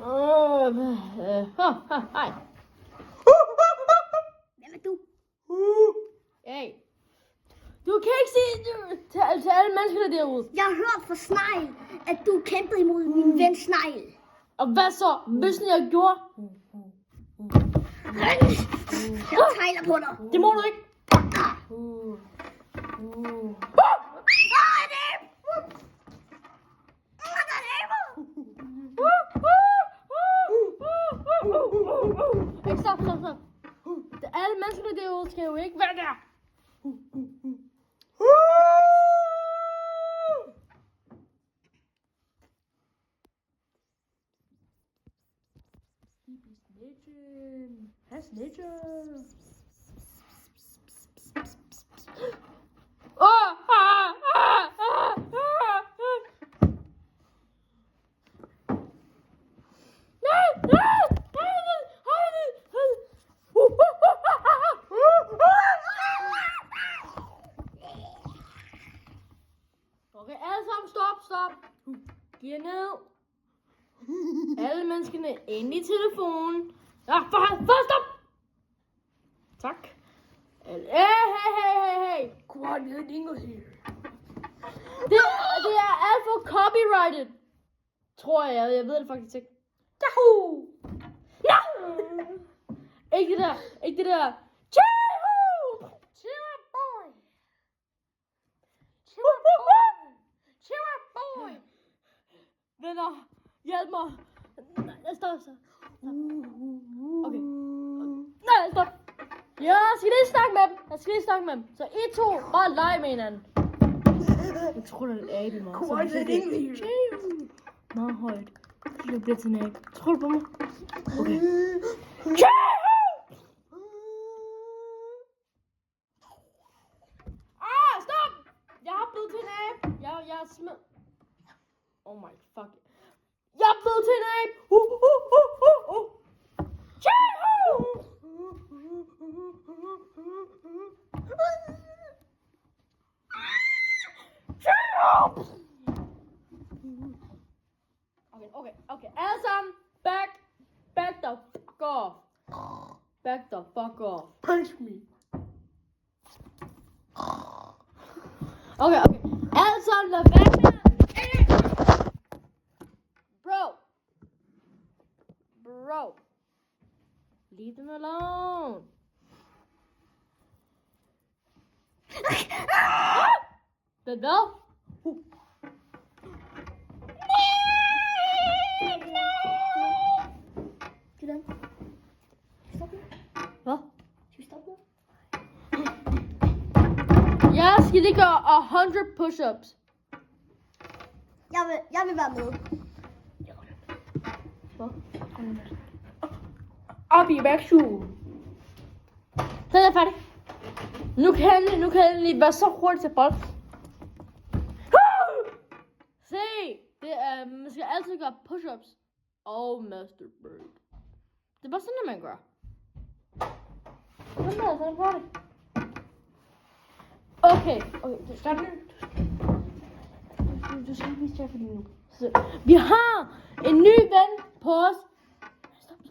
Hej. Hvem er du? Hey. Du kan ikke se til alle mennesker derude. Jeg har hørt fra Snegl, at du kæmpede imod min ven Snegl. Og hvad så, hvis jeg gjorde? Jeg tegler på dig. Det må du ikke. Ikke stop. Alle mennesker derude skal jo ikke være der. Okay, alle sammen stop. Giv ned. Alle menneskene inde i telefonen. For stop. Tak. Hey. Quiet English here. Det er alt for copyrighted. Tror jeg. Jeg ved det faktisk ikke. Yahoo! No! Ikke det der. Yahoo! Cheer up, boy. Venner, hjælp mig. Stop. Okay. Nej, stop. Jeg skal lige snakke med dem. Så I to bare lege med hinanden. Jeg tror, det er en abe, man. Quiet English. Meget højt. Det bliver til en abe. Tror du på mig? Okay. Stop! Jeg har blevet til en abe. Jeg er smed. Oh my fuck. Jeg er blevet til en abe. Okay. Alle sammen, back the fuck off. Back the fuck off. Punch me. Okay. Alle sammen, lad være med. Bro. Leave them alone. Hvad? Dylan. Stop nu. Hvad? Skal vi stoppe nu? Jeg skal lige gøre 100 push-ups. Jeg vil være med. Hvad? I'll be back soon. Så er jeg færdig. Nu kan jeg lige være så hurtigt til bold. Se, det er, man skal altid gøre push-ups. Master Bird. Det er bare sådan, man gør. Sådan der, så er det færdigt. Okay, stop nu. Du skal ikke vise jer for nu. Så, vi har en ny ven på os.